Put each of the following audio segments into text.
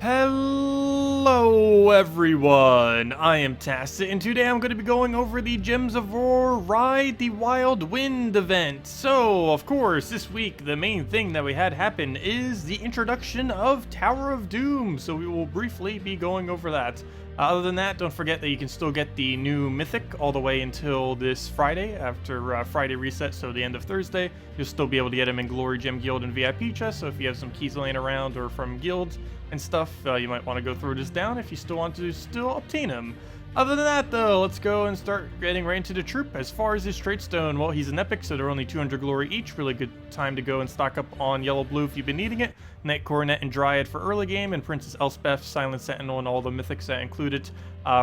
Hello everyone, I am Tacet, and today I'm going to be going over the Gems of Roar Ride the Wild Wind event. So, of course, this week the main thing that we had happen is the introduction of Tower of Doom, so we will briefly be going over that. Other than that, don't forget that you can still get the new Mythic all the way until this Friday, after Friday reset, so the end of Thursday. You'll still be able to get them in Glory Gem Guild and VIP chests, so if you have some keys laying around or from guilds and stuff, you might want to go throw this down if you still want to obtain them. Other than that, though, let's go and start getting right into the troop. As far as his trait stone, well, he's an epic, so they're only 200 glory each. Really good time to go and stock up on yellow-blue if you've been needing it. Knight Coronet and Dryad for early game, and Princess Elspeth, Silent Sentinel, and all the mythics that include it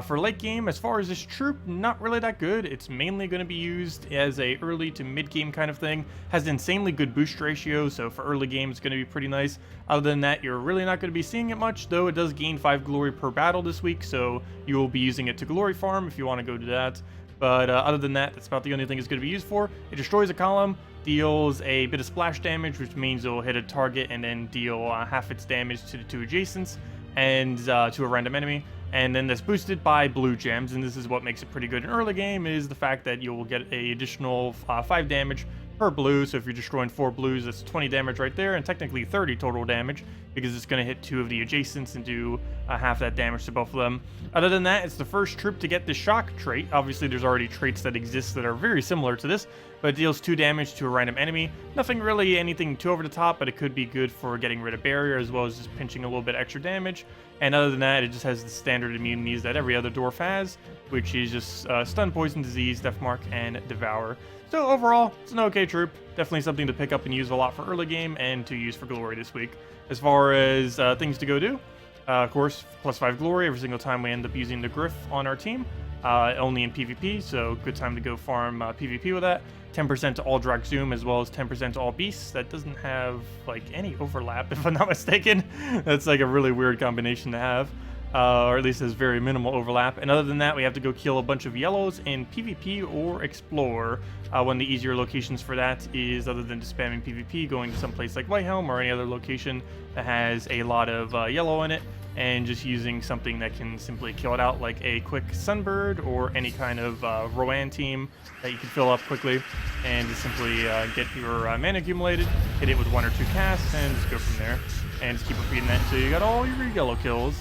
for late game. As far as this troop, not really that good. It's mainly going to be used as a early to mid game kind of thing. Has insanely good boost ratio, so for early game it's going to be pretty nice. Other than that, you're really not going to be seeing it much, though it does gain 5 glory per battle this week, so you will be using it to glory farm if you want to go do that. But other than that, that's about the only thing it's going to be used for. It destroys a column, deals a bit of splash damage, which means it will hit a target and then deal half its damage to the two adjacents and to a random enemy. And then that's boosted by blue gems, and this is what makes it pretty good in early game, is the fact that you will get a additional 5 damage per blue. So if you're destroying 4 blues, that's 20 damage right there, and technically 30 total damage, because it's going to hit 2 of the adjacents and do half that damage to both of them. Other than that, it's the first troop to get the shock trait. Obviously, there's already traits that exist that are very similar to this, but it deals 2 damage to a random enemy. Nothing really anything too over the top, but it could be good for getting rid of barrier, as well as just pinching a little bit extra damage. And other than that, it just has the standard immunities that every other dwarf has, which is just Stun, Poison, Disease, Death Mark, and Devour. So overall, it's an okay troop. Definitely something to pick up and use a lot for early game and to use for glory this week. As far as things to go do, of course, +5 glory every single time we end up using the Griff on our team. Only in PvP, so good time to go farm PvP with that. 10% to all Drag Zoom, as well as 10% to all beasts. That doesn't have like any overlap, if I'm not mistaken. That's like a really weird combination to have, or at least has very minimal overlap. And other than that, we have to go kill a bunch of yellows in PvP or Explore. One of the easier locations for that is, other than just spamming PvP, going to some place like Whitehelm or any other location that has a lot of yellow in it, and just using something that can simply kill it out, like a quick Sunbird or any kind of Rowan team that you can fill up quickly, and just simply get your mana accumulated, hit it with 1 or 2 casts, and just go from there, and just keep repeating that until you got all your yellow kills.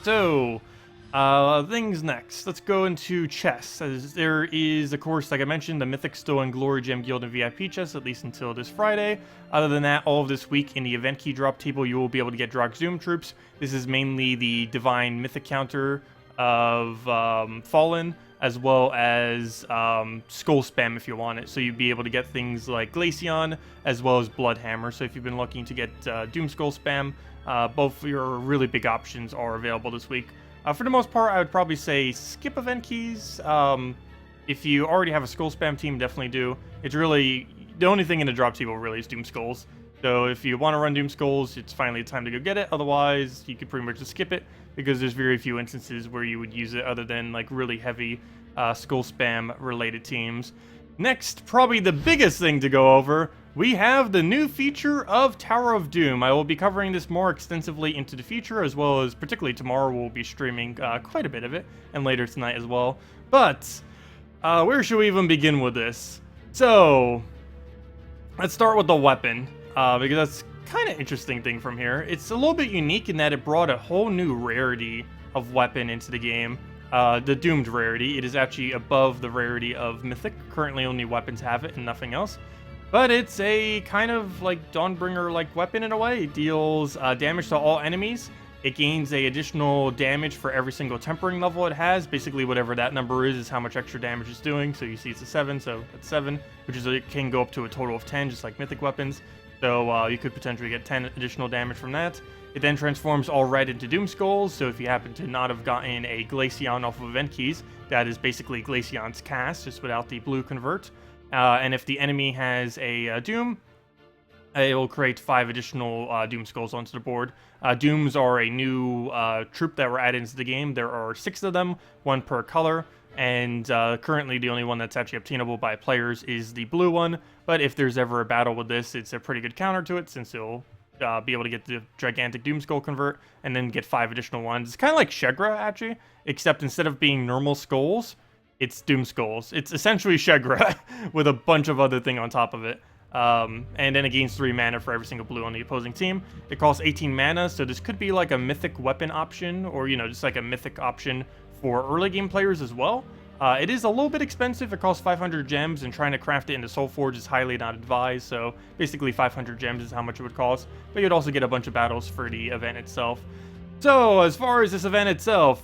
So, things next. Let's go into chests. As there is, of course, like I mentioned, the Mythic still in Glory Gem Guild and VIP chests, at least until this Friday. Other than that, all of this week in the event key drop table, you will be able to get Drog Zoom troops. This is mainly the Divine Mythic counter of Fallen, as well as Skull Spam if you want it. So you'd be able to get things like Glaceon, as well as Bloodhammer. So if you've been looking to get Doom Skull Spam, both your really big options are available this week. For the most part, I would probably say skip event keys. If you already have a Skull Spam team, definitely do. It's really, the only thing in the drop table really is Doom Skulls. So if you want to run Doom Skulls, it's finally time to go get it. Otherwise, you could pretty much just skip it, because there's very few instances where you would use it other than like really heavy Skull Spam related teams. Next, probably the biggest thing to go over, we have the new feature of Tower of Doom. I will be covering this more extensively into the future, as well as particularly tomorrow we'll be streaming quite a bit of it, and later tonight as well. But where should we even begin with this? So let's start with the weapon, because that's kind of interesting thing from here. It's a little bit unique in that it brought a whole new rarity of weapon into the game. The Doomed rarity. It is actually above the rarity of Mythic. Currently only weapons have it and nothing else. But it's a kind of like Dawnbringer-like weapon in a way. It deals damage to all enemies. It gains a additional damage for every single tempering level it has. Basically whatever that number is how much extra damage it's doing. So you see it's a 7, so that's 7, which is it can go up to a total of 10, just like Mythic weapons. So you could potentially get 10 additional damage from that. It then transforms all red into Doom Skulls, so if you happen to not have gotten a Glaceon off of event keys, that is basically Glaceon's cast, just without the blue convert. And if the enemy has a Doom, it will create 5 additional Doom Skulls onto the board. Dooms are a new troop that were added into the game. There are 6 of them, 1 per color, and currently the only one that's actually obtainable by players is the blue one. But if there's ever a battle with this, it's a pretty good counter to it, since it'll be able to get the gigantic Doom Skull convert, and then get 5 additional ones. It's kind of like Shegra, actually, except instead of being normal skulls, it's Doom Skulls. It's essentially Shegra with a bunch of other thing on top of it. And then it gains 3 mana for every single blue on the opposing team. It costs 18 mana, so this could be like a mythic weapon option, or, you know, just like a mythic option for early game players as well. It is a little bit expensive. It costs 500 gems, and trying to craft it into Soulforge is highly not advised, so basically 500 gems is how much it would cost. But you'd also get a bunch of battles for the event itself. So, as far as this event itself...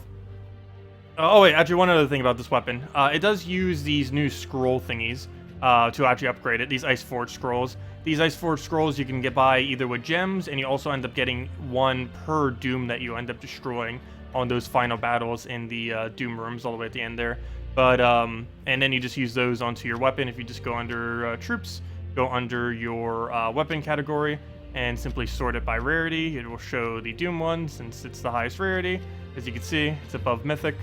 oh wait, actually one other thing about this weapon. It does use these new scroll thingies to actually upgrade it, these Iceforge scrolls. These Iceforge scrolls you can get by either with gems, and you also end up getting 1 per Doom that you end up destroying on those final battles in the Doom rooms all the way at the end there. But, and then you just use those onto your weapon. If you just go under troops, go under your weapon category, and simply sort it by rarity. It will show the Doom one, since it's the highest rarity. As you can see, it's above Mythic.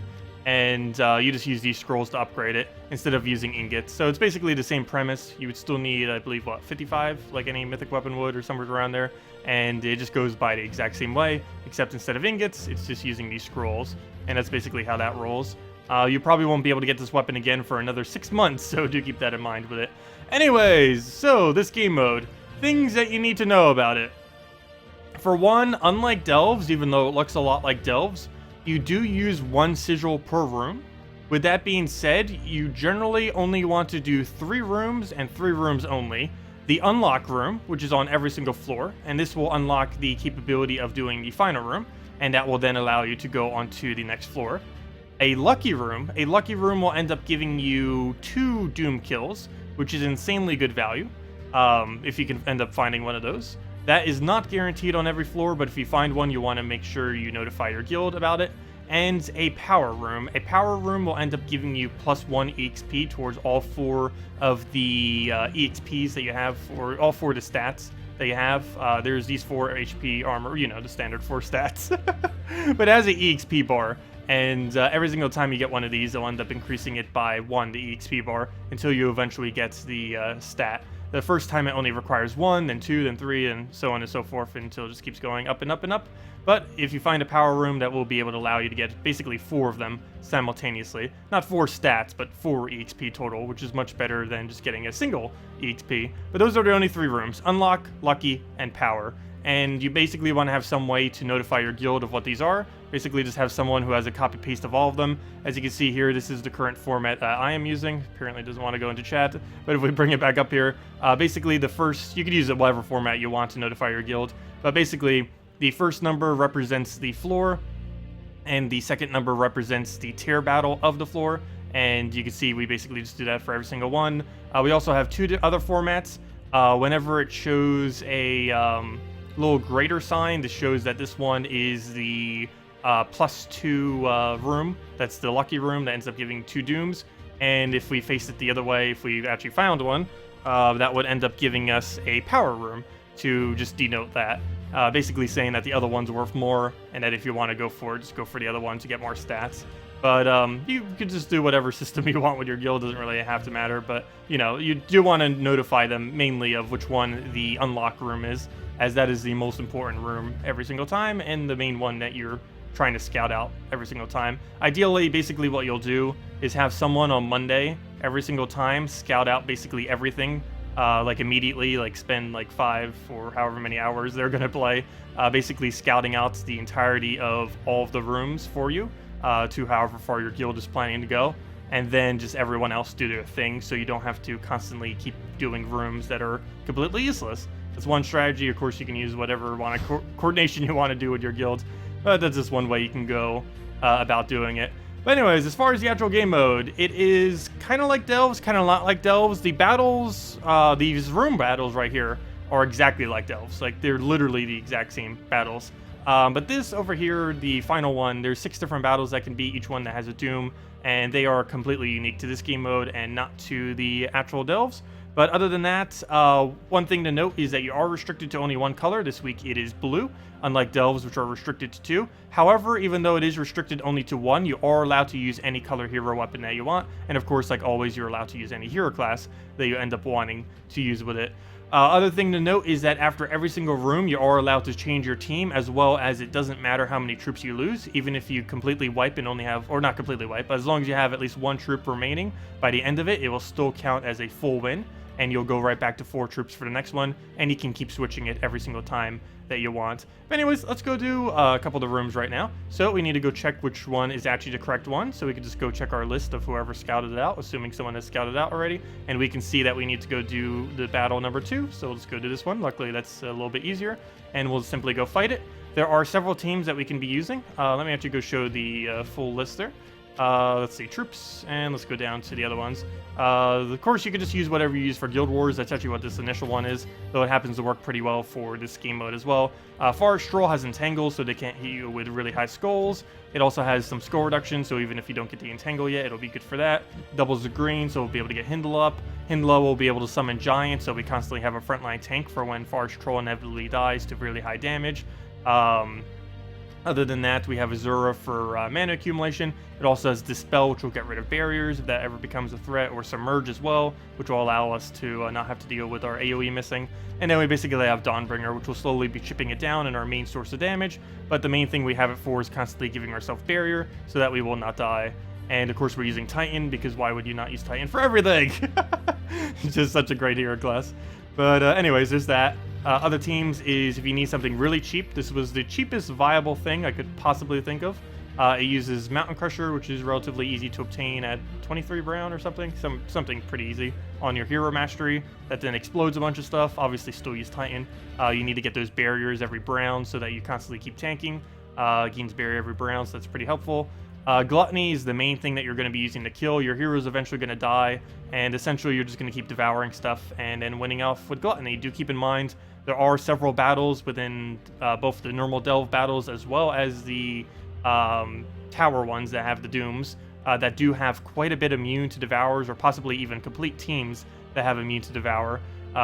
And you just use these scrolls to upgrade it, instead of using ingots. So it's basically the same premise. You would still need, I believe, what, 55, like any Mythic weapon would, or somewhere around there. And it just goes by the exact same way, except instead of ingots, it's just using these scrolls. And that's basically how that rolls. You probably won't be able to get this weapon again for another 6 months, so do keep that in mind with it. Anyways, so this game mode, things that you need to know about it. For one, unlike Delves, even though it looks a lot like Delves, you do use 1 sigil per room. With that being said, you generally only want to do 3 rooms and 3 rooms only. The unlock room, which is on every single floor, and this will unlock the capability of doing the final room, and that will then allow you to go onto the next floor. A lucky room will end up giving you 2 Doom kills, which is insanely good value, if you can end up finding one of those. That is not guaranteed on every floor, but if you find one, you want to make sure you notify your guild about it. And a power room. A power room will end up giving you +1 EXP towards all 4 of the EXPs that you have, or all 4 of the stats that you have. There's these 4 HP, armor, you know, the standard 4 stats. But it has an EXP bar. And every single time you get one of these, they'll end up increasing it by 1, the EXP bar, until you eventually get the stat. The first time it only requires 1, then 2, then 3, and so on and so forth, until it just keeps going up and up and up. But if you find a power room, that will be able to allow you to get basically 4 of them simultaneously. Not 4 stats, but 4 EXP total, which is much better than just getting a single EXP. But those are the only 3 rooms: Unlock, Lucky, and Power. And you basically want to have some way to notify your guild of what these are. Basically just have someone who has a copy-paste of all of them. As you can see here, this is the current format I am using. Apparently doesn't want to go into chat, but if we bring it back up here, basically the first, you could use it whatever format you want to notify your guild, but basically the first number represents the floor, and the second number represents the tier battle of the floor, and you can see we basically just do that for every single one. We also have 2 other formats. Whenever it shows a little greater sign, this shows that this one is the +2 room. That's the lucky room that ends up giving 2 dooms. And if we face it the other way, if we actually found one, that would end up giving us a power room to just denote that. Basically saying that the other one's worth more, and that if you want to go for it, just go for the other one to get more stats. But you could just do whatever system you want with your guild, doesn't really have to matter. But, you know, you do want to notify them mainly of which one the unlock room is, as that is the most important room every single time, and the main one that you're trying to scout out every single time. Ideally, basically what you'll do is have someone on Monday every single time scout out basically everything, like immediately, like spend like 5 or however many hours they're going to play, basically scouting out the entirety of all of the rooms for you, to however far your guild is planning to go, and then just everyone else do their thing, so you don't have to constantly keep doing rooms that are completely useless. That's one strategy. Of course, you can use whatever coordination you want to do with your guild, but that's just one way you can go about doing it. But anyways, as far as the actual game mode, it is kind of like Delves, kind of not like Delves. The battles, these room battles right here, are exactly like Delves. Like, they're literally the exact same battles. But this over here, the final one, there's 6 different battles that can be, each one that has a doom, and they are completely unique to this game mode and not to the actual Delves. But other than that, one thing to note is that you are restricted to only 1 color. This week it is blue, unlike Delves, which are restricted to 2. However, even though it is restricted only to 1, you are allowed to use any color hero weapon that you want. And of course, like always, you're allowed to use any hero class that you end up wanting to use with it. Other thing to note is that after every single room, you are allowed to change your team, as well as it doesn't matter how many troops you lose, even if you completely wipe and only have, or not completely wipe, but as long as you have at least 1 troop remaining, by the end of it, it will still count as a full win, and you'll go right back to 4 troops for the next one, and you can keep switching it every single time that you want. But anyways, let's go do a couple of the rooms right now. So we need to go check which one is actually the correct one, so we can just go check our list of whoever scouted it out, assuming someone has scouted it out already, and we can see that we need to go do the battle number 2, so we'll just go do this one. Luckily, that's a little bit easier, and we'll simply go fight it. There are several teams that we can be using. Let me actually go show the full list there. Let's see, troops, and let's go down to the other ones. Of course, you can just use whatever you use for Guild Wars. That's actually what this initial one is, though it happens to work pretty well for this game mode as well. Forest Stroll has Entangle, so they can't hit you with really high skulls. It also has some skull reduction, so even if you don't get the Entangle yet, it'll be good for that. Doubles the green, so we'll be able to get Hindle up. Hindle will be able to summon Giants, so we constantly have a frontline tank for when Forest Troll inevitably dies to really high damage. Other than that, we have Azura for mana accumulation. It also has Dispel, which will get rid of barriers if that ever becomes a threat, or Submerge as well, which will allow us to not have to deal with our AoE missing. And then we basically have Dawnbringer, which will slowly be chipping it down in our main source of damage, but the main thing we have it for is constantly giving ourselves barrier so that we will not die. And of course we're using Titan, because why would you not use Titan for everything? It's just such a great hero class. But anyways, there's that. Other teams is if you need something really cheap, this was the cheapest viable thing I could possibly think of. It uses Mountain Crusher, which is relatively easy to obtain at 23 brown or something. Something pretty easy on your hero mastery that then explodes a bunch of stuff. Obviously still use Titan. You need to get those barriers every brown so that you constantly keep tanking. Gains barrier every brown, so that's pretty helpful. Gluttony is the main thing that you're going to be using to kill. Your hero's eventually going to die, and essentially you're just going to keep devouring stuff and then winning off with Gluttony. Do keep in mind there are several battles within both the normal Delve battles as well as the tower ones that have the Dooms that do have quite a bit immune to Devours, or possibly even complete teams that have immune to Devour.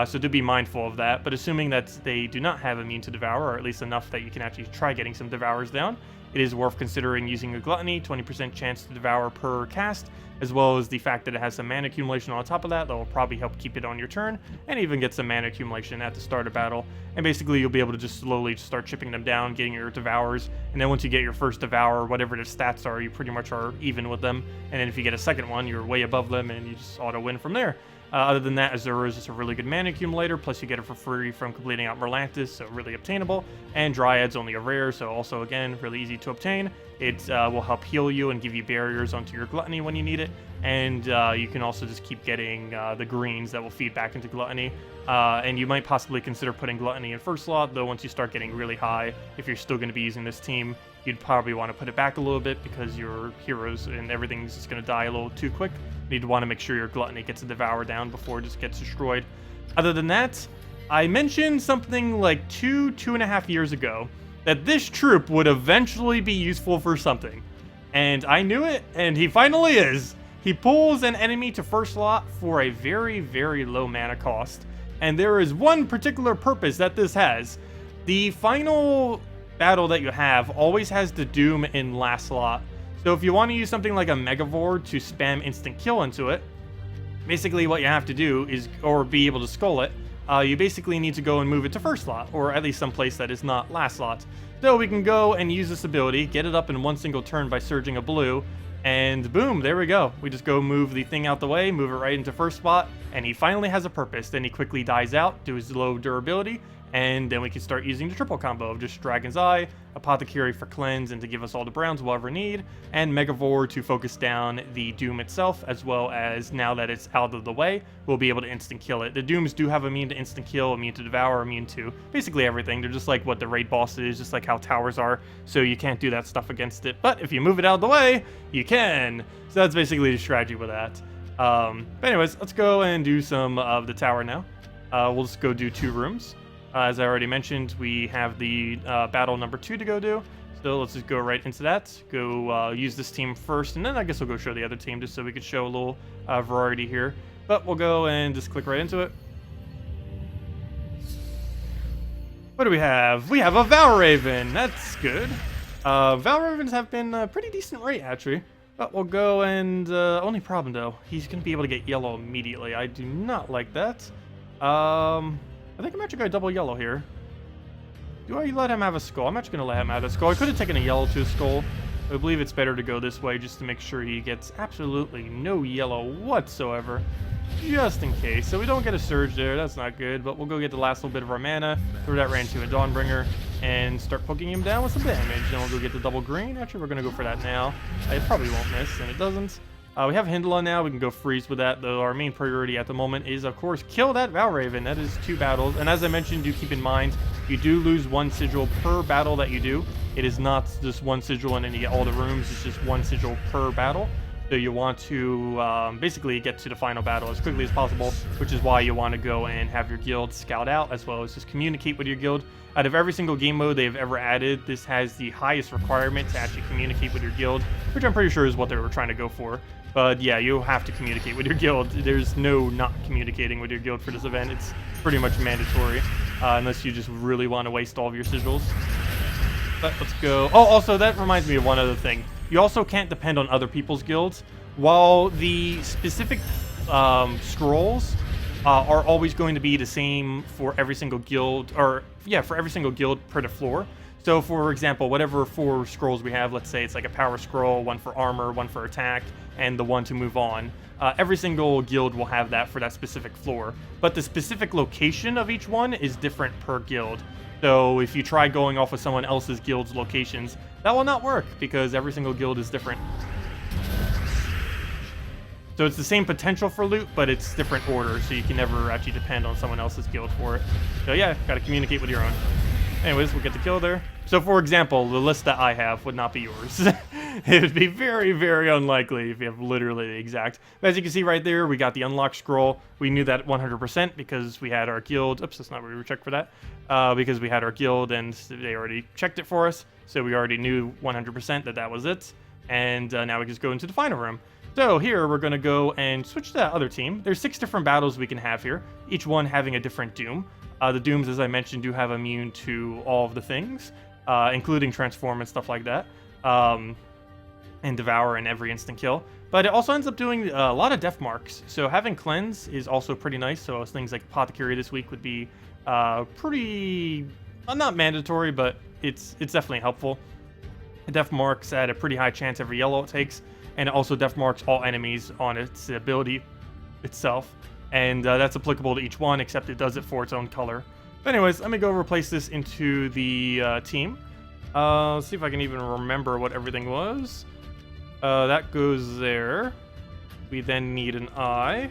So do be mindful of that, but assuming that they do not have immune to Devour, or at least enough that you can actually try getting some Devours down, it is worth considering using a Gluttony, 20% chance to devour per cast, as well as the fact that it has some mana accumulation on top of that will probably help keep it on your turn, and even get some mana accumulation at the start of battle. And basically you'll be able to just slowly start chipping them down, getting your Devours, and then once you get your first Devour, whatever the stats are, you pretty much are even with them, and then if you get a second one, you're way above them, and you just auto-win from there. Other than that, Azura is just a really good mana accumulator, plus you get it for free from completing out Merlantis, so really obtainable. And Dryad's only a rare, so also, again, really easy to obtain. It will help heal you and give you barriers onto your Gluttony when you need it. And you can also just keep getting the greens that will feed back into Gluttony. And you might possibly consider putting Gluttony in first slot, though once you start getting really high, if you're still going to be using this team, you'd probably want to put it back a little bit because your heroes and everything's just going to die a little too quick. You need to want to make sure your Gluttony gets a Devour down before it just gets destroyed. Other than that, I mentioned something like 2.5 years ago that this troop would eventually be useful for something. And I knew it, and he finally is. He pulls an enemy to first slot for a very, very low mana cost. And there is one particular purpose that this has. The final battle that you have always has the Doom in last slot. So if you want to use something like a Megavore to spam instant kill into it, basically what you have to do is, or be able to skull it, you basically need to go and move it to first slot, or at least some place that is not last slot. So we can go and use this ability, get it up in one single turn by surging a blue, and boom, there we go. We just go move the thing out the way, move it right into first spot, and he finally has a purpose. Then he quickly dies out due to his low durability, and then we can start using the triple combo of just Dragon's Eye, Apothecary for cleanse and to give us all the browns we'll ever need, and Megavore to focus down the Doom itself, as well as now that it's out of the way, we'll be able to instant kill it. The Dooms do have immune to instant kill, immune to devour, immune to basically everything. They're just like what the raid boss is, just like how towers are, so you can't do that stuff against it. But if you move it out of the way, you can. So that's basically the strategy with that. But anyways, let's go and do some of the tower now. We'll just go do 2 rooms. As I already mentioned, we have the battle number 2 to go do. So let's just go right into that. Go use this team first, and then I guess we'll go show the other team just so we could show a little variety here. But we'll go and just click right into it. What do we have? We have a Valraven. That's good. Valravens have been a pretty decent rate, actually. But we'll go and... only problem, though, he's going to be able to get yellow immediately. I do not like that. I think I'm actually going to double yellow here. Do I let him have a skull? I'm actually going to let him have a skull. I could have taken a yellow to a skull. I believe it's better to go this way just to make sure he gets absolutely no yellow whatsoever. Just in case. So we don't get a surge there. That's not good. But we'll go get the last little bit of our mana. Throw that right into a Dawnbringer. And start poking him down with some damage. Then we'll go get the double green. Actually, we're going to go for that now. It probably won't miss, and it doesn't. We have Hindla now. We can go freeze with that, though our main priority at the moment is, of course, kill that Valraven. That is 2 battles. And as I mentioned, do keep in mind, you do lose 1 sigil per battle that you do. It is not just 1 sigil and then you get all the rooms. It's just 1 sigil per battle. So you want to basically get to the final battle as quickly as possible, which is why you want to go and have your guild scout out, as well as just communicate with your guild. Out of every single game mode they've ever added, this has the highest requirement to actually communicate with your guild, which I'm pretty sure is what they were trying to go for. But yeah, you have to communicate with your guild. There's no not communicating with your guild for this event. It's pretty much mandatory, unless you just really want to waste all of your sigils. But let's go. Oh, also, that reminds me of one other thing. You also can't depend on other people's guilds. While the specific scrolls are always going to be the same for every single guild, or yeah, for every single guild per the floor. So for example, whatever 4 scrolls we have, let's say it's like a power scroll, 1 for armor, 1 for attack, and the 1 to move on. Every single guild will have that for that specific floor. But the specific location of each one is different per guild. So if you try going off of someone else's guild's locations, that will not work because every single guild is different. So it's the same potential for loot, but it's different order, so you can never actually depend on someone else's guild for it. So yeah, gotta communicate with your own. Anyways, we'll get the kill there. So for example, the list that I have would not be yours. It would be very, very unlikely if you have literally the exact. But as you can see right there, we got the unlock scroll. We knew that 100% because we had our guild. Oops, that's not where we checked for that. Because we had our guild and they already checked it for us. So we already knew 100% that that was it. And now we just go into the final room. So here we're going to go and switch to that other team. There's 6 different battles we can have here, each one having a different doom. The dooms, as I mentioned, do have immune to all of the things, including transform and stuff like that, and devour and every instant kill. But it also ends up doing a lot of death marks. So having cleanse is also pretty nice. So things like apothecary this week would be pretty, not mandatory, but it's definitely helpful. Death marks at a pretty high chance every yellow it takes. And it also death marks all enemies on its ability itself. And that's applicable to each one, except it does it for its own color. But anyways, let me go replace this into the team. Let's see if I can even remember what everything was. That goes there. We then need an eye.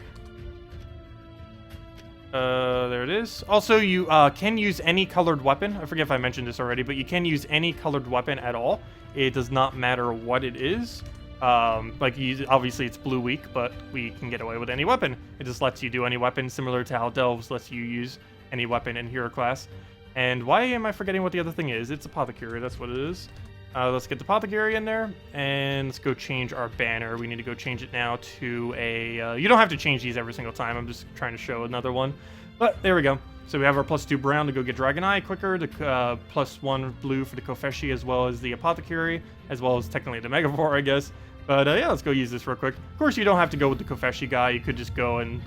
There it is. Also, you can use any colored weapon. I forget if I mentioned this already, but you can use any colored weapon at all. It does not matter what it is. Obviously it's blue weak, but we can get away with any weapon. It just lets you do any weapon, similar to how Delves lets you use any weapon in hero class. And why am I forgetting what the other thing is? It's apothecary, that's what it is. Let's get the apothecary in there, and let's go change our banner. We need to go change it now to a... you don't have to change these every single time, I'm just trying to show another one. But there we go. So we have our +2 brown to go get Dragon Eye quicker, the +1 blue for the Kofeshi, as well as the apothecary, as well as technically the Megavore, I guess. But yeah, let's go use this real quick. Of course, you don't have to go with the Kofeshi guy. You could just go and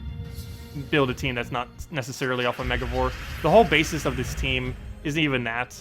build a team that's not necessarily off of Megavore. The whole basis of this team isn't even that.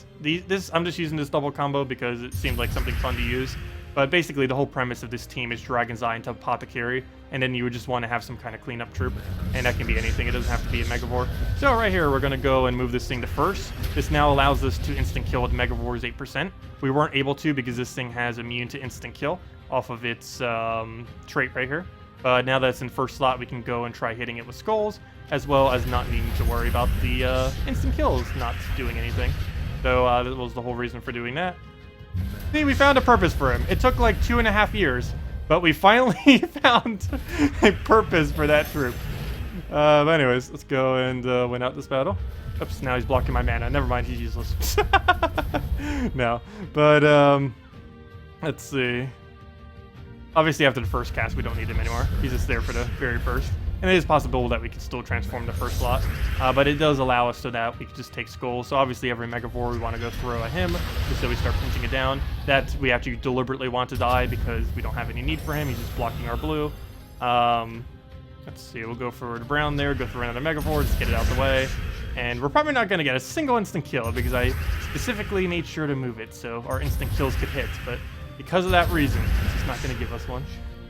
I'm just using this double combo because it seemed like something fun to use. But basically, the whole premise of this team is Dragon's Eye into Apothecary, and then you would just want to have some kind of cleanup troop, and that can be anything. It doesn't have to be a Megavore. So right here, we're going to go and move this thing to first. This now allows us to instant kill with Megavore's 8%. We weren't able to because this thing has immune to instant kill off of its trait right here. But now that it's in first slot, we can go and try hitting it with skulls, as well as not needing to worry about the instant kills not doing anything. So that was the whole reason for doing that. See, we found a purpose for him. It took like 2.5 years, but we finally found a purpose for that troop. But anyways, let's go and win out this battle. Oops, now he's blocking my mana. Never mind, he's useless. No, but let's see. Obviously, after the first cast, we don't need him anymore. He's just there for the very first. And it is possible that we can still transform the first slot. But it does allow us so that we can just take skulls. So obviously, every Megavore we want to go throw at him, just so we start pinching it down. That we actually deliberately want to die because we don't have any need for him. He's just blocking our blue. Let's see, we'll go for the brown there, go through another Megavore, just get it out the way. And we're probably not going to get a single instant kill because I specifically made sure to move it so our instant kills could hit. But because of that reason, it's just not going to give us one.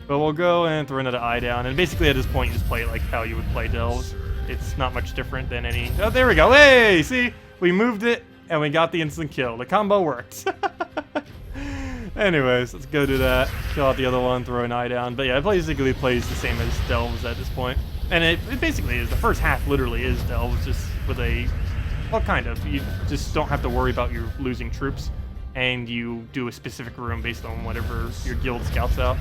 But we'll go and throw another eye down. And basically at this point, you just play it like how you would play Delves. It's not much different than any... Oh, there we go. Hey, see? We moved it and we got the instant kill. The combo worked. Anyways, let's go do that. Kill out the other one, throw an eye down. But yeah, it basically plays the same as Delves at this point. And it basically is. The first half literally is Delves, just with a... Well, kind of. You just don't have to worry about your losing troops. And you do a specific room based on whatever your guild scouts out.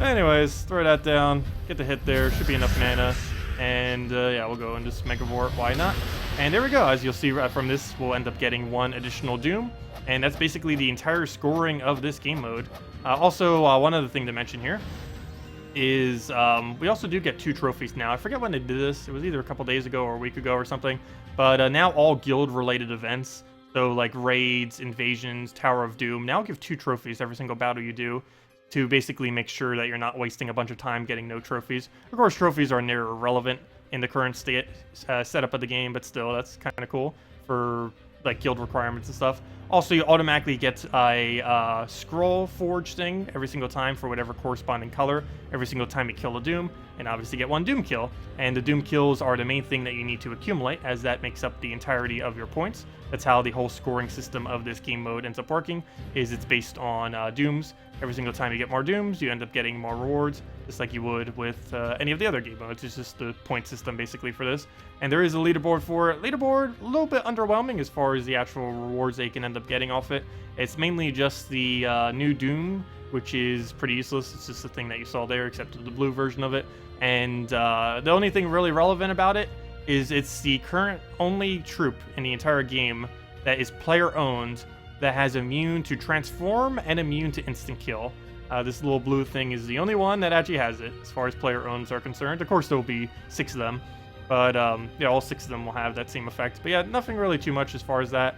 Anyways, throw that down. Get the hit there. Should be enough mana. And yeah, we'll go and just Megavore. Why not? And there we go. As you'll see from this, we'll end up getting one additional Doom. And that's basically the entire scoring of this game mode. Also, one other thing to mention here is we also do get 2 trophies now. I forget when they did this. It was either a couple days ago or a week ago or something. But now all guild-related events, so like raids, invasions, Tower of Doom, now give 2 trophies every single battle you do to basically make sure that you're not wasting a bunch of time getting no trophies. Of course, trophies are near irrelevant in the current state setup of the game, but still, that's kind of cool for like guild requirements and stuff. Also, you automatically get a scroll forge thing every single time for whatever corresponding color, every single time you kill a Doom, and obviously get 1 Doom kill. And the Doom kills are the main thing that you need to accumulate, as that makes up the entirety of your points. That's how the whole scoring system of this game mode ends up working, is it's based on Dooms. Every single time you get more Dooms, you end up getting more rewards, just like you would with any of the other game modes. It's just the point system basically for this. And there is a leaderboard for it. Leaderboard, a little bit underwhelming as far as the actual rewards that you can end up getting off it. It's mainly just the new Doom, which is pretty useless. It's just the thing that you saw there, except the blue version of it. And the only thing really relevant about it is it's the current only troop in the entire game that is player-owned that has immune to transform and immune to instant kill. This little blue thing is the only one that actually has it, as far as player-owns are concerned. Of course, there will be 6 of them, but yeah, all 6 of them will have that same effect. But yeah, nothing really too much as far as that.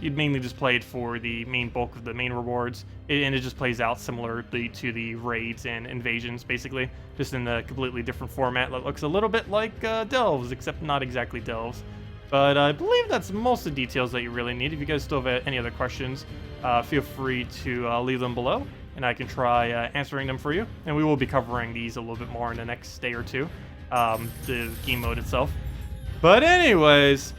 You'd mainly just play it for the main bulk of the main rewards, and it just plays out similarly to the raids and invasions, basically, just in a completely different format that looks a little bit like Delves, except not exactly Delves. But I believe that's most of the details that you really need. If you guys still have any other questions, feel free to leave them below, and I can try answering them for you. And we will be covering these a little bit more in the next day or two, the game mode itself. But anyways,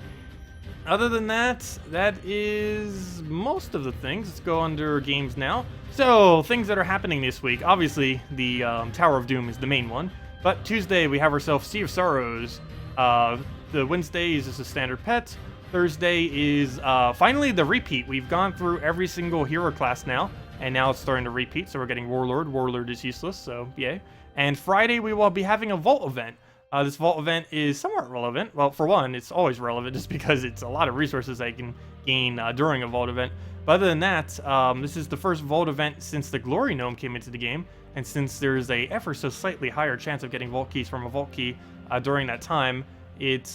other than that, that is most of the things. Let's go under games now. So, things that are happening this week. Obviously, the Tower of Doom is the main one. But Tuesday, we have ourselves Sea of Sorrows. The Wednesday is just a standard pet. Thursday is finally the repeat. We've gone through every single hero class now, and now it's starting to repeat. So we're getting Warlord. Warlord is useless, so yay. And Friday, we will be having a Vault event. This Vault event is somewhat relevant. Well, for one, it's always relevant just because it's a lot of resources I can gain during a Vault event. But other than that, this is the first Vault event since the Glory Gnome came into the game. And since there's a ever so slightly higher chance of getting Vault keys from a Vault key during that time, it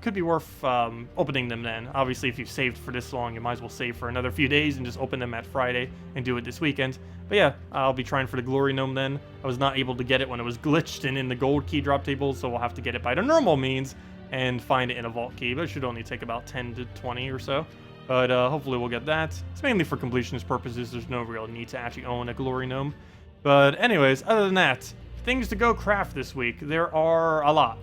could be worth opening them then. Obviously, if you've saved for this long, you might as well save for another few days and just open them at Friday and do it this weekend. But yeah, I'll be trying for the Glory Gnome then. I was not able to get it when it was glitched and in the gold key drop table, so we'll have to get it by the normal means and find it in a Vault key, but it should only take about 10 to 20 or so. But hopefully we'll get that. It's mainly for completionist purposes. There's no real need to actually own a Glory Gnome. But anyways, other than that, things to go craft this week. There are a lot.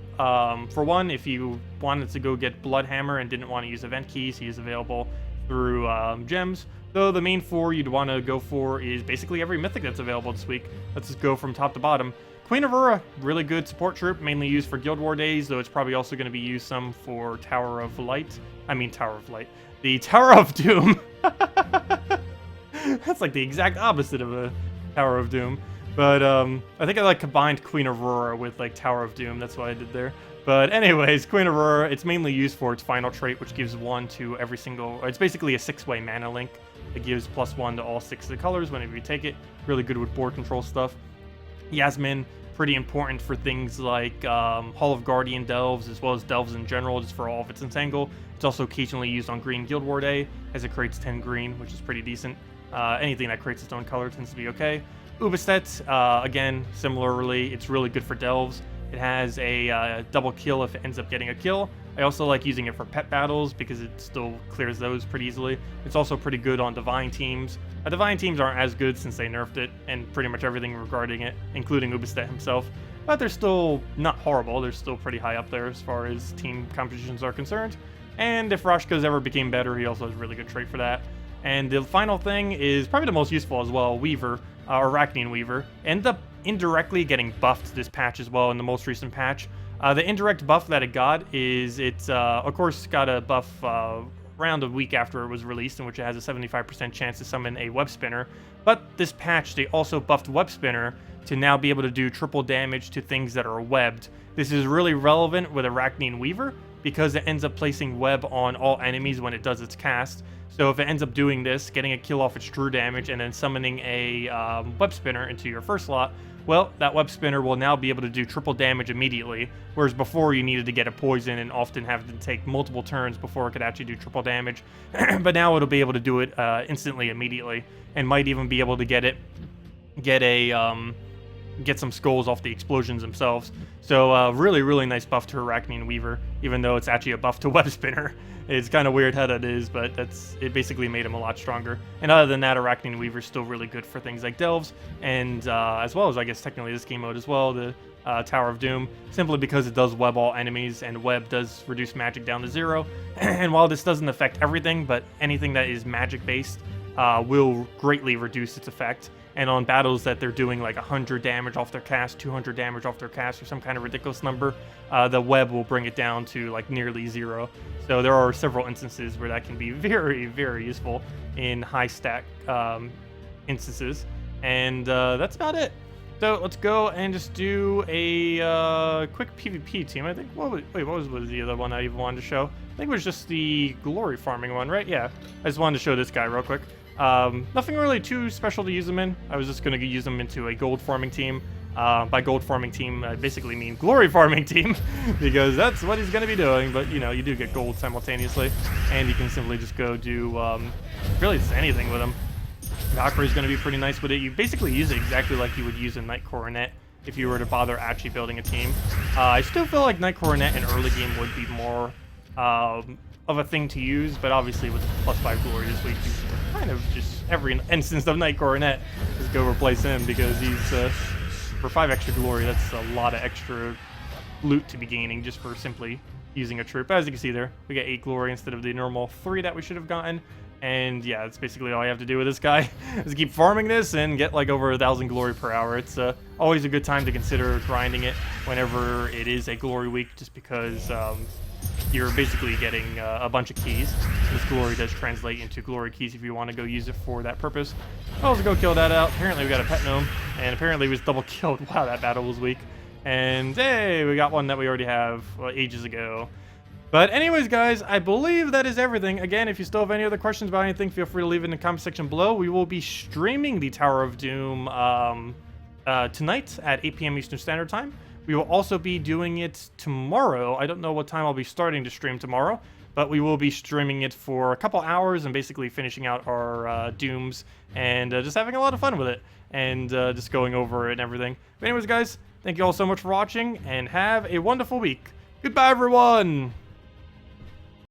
For one, if you wanted to go get Bloodhammer and didn't want to use event keys, he is available through gems. Though the main 4 you'd want to go for is basically every mythic that's available this week. Let's just go from top to bottom. Queen Aurora, really good support troop, mainly used for Guild War days, though it's probably also going to be used some for Tower of Light. Tower of Light. The Tower of Doom. That's like the exact opposite of a Tower of Doom. But I think I combined Queen Aurora with Tower of Doom. That's what I did there. But anyways, Queen Aurora, it's mainly used for its final trait, which gives 1 to every single... It's basically a 6-way mana link. It gives +1 to all 6 of the colors whenever you take it. Really good with board control stuff. Yasmin, pretty important for things like Hall of Guardian Delves, as well as Delves in general, just for all of its entangle. It's also occasionally used on Green Guild War Day, as it creates 10 green, which is pretty decent. Anything that creates its own color tends to be okay. Ubistet, again, similarly, it's really good for Delves. It has a double kill if it ends up getting a kill. I also like using it for pet battles because it still clears those pretty easily. It's also pretty good on divine teams. Divine teams aren't as good since they nerfed it and pretty much everything regarding it, including Ubistet himself. But they're still not horrible. They're still pretty high up there as far as team competitions are concerned. And if Rashka's ever became better, he also has a really good trait for that. And the final thing is probably the most useful as well, Weaver, Arachnean Weaver. Ended up indirectly getting buffed this patch as well in the most recent patch. The indirect buff that it got is it's, of course, got a buff around a week after it was released, in which it has a 75% chance to summon a web spinner. But this patch, they also buffed web spinner to now be able to do triple damage to things that are webbed. This is really relevant with Arachnean Weaver because it ends up placing web on all enemies when it does its cast. So if it ends up doing this, getting a kill off its true damage, and then summoning a web spinner into your first slot, well, that web spinner will now be able to do triple damage immediately, whereas before you needed to get a poison and often have to take multiple turns before it could actually do triple damage. But now it'll be able to do it instantly, immediately, and might even be able to get some skulls off the explosions themselves. So really, really nice buff to Arachnean Weaver, even though it's actually a buff to web spinner. It's kind of weird how that is, but it basically made him a lot stronger. And other than that, Arachnean Weaver's still really good for things like Delves, and as well as, I guess, technically this game mode as well, the Tower of Doom, simply because it does web all enemies, and web does reduce magic down to 0. And while this doesn't affect everything, but anything that is magic-based will greatly reduce its effect. And on battles that they're doing like 100 damage off their cast, 200 damage off their cast, or some kind of ridiculous number, the web will bring it down to like nearly 0. So there are several instances where that can be very, very useful in high stack instances. And that's about it. So let's go and just do a quick PvP team. I think, what was the other one I even wanted to show? I think it was just the glory farming one, right? Yeah, I just wanted to show this guy real quick. Nothing really too special to use them in. I was just going to use them into a gold farming team. By gold farming team, I basically mean glory farming team, because that's what he's going to be doing. But, you know, you do get gold simultaneously, and you can simply just go do really just anything with him. Valkyrie is going to be pretty nice with it. You basically use it exactly like you would use a Knight Coronet if you were to bother actually building a team. I still feel like Knight Coronet in early game would be more of a thing to use, but obviously with +5 glory this week, you kind of just every instance of Knight Coronet just go replace him, because he's for 5 extra glory, that's a lot of extra loot to be gaining just for simply using a troop. As you can see there, we get 8 glory instead of the normal 3 that we should have gotten. And yeah, that's basically all you have to do with this guy, is keep farming this and get like over 1,000 glory per hour. It's always a good time to consider grinding it whenever it is a glory week, just because you're basically getting a bunch of keys. This glory does translate into glory keys if you want to go use it for that purpose. I'll also go kill that out. Apparently we got a pet gnome, and apparently we was double killed. Wow, that battle was weak. And hey, we got one that we already have ages ago. But anyways, guys, I believe that is everything. Again, if you still have any other questions about anything, feel free to leave it in the comment section below. We will be streaming the Tower of Doom tonight at 8 p.m. Eastern Standard Time. We will also be doing it tomorrow. I don't know what time I'll be starting to stream tomorrow, but we will be streaming it for a couple hours and basically finishing out our Dooms and just having a lot of fun with it and just going over it and everything. But anyways, guys, thank you all so much for watching, and have a wonderful week. Goodbye, everyone!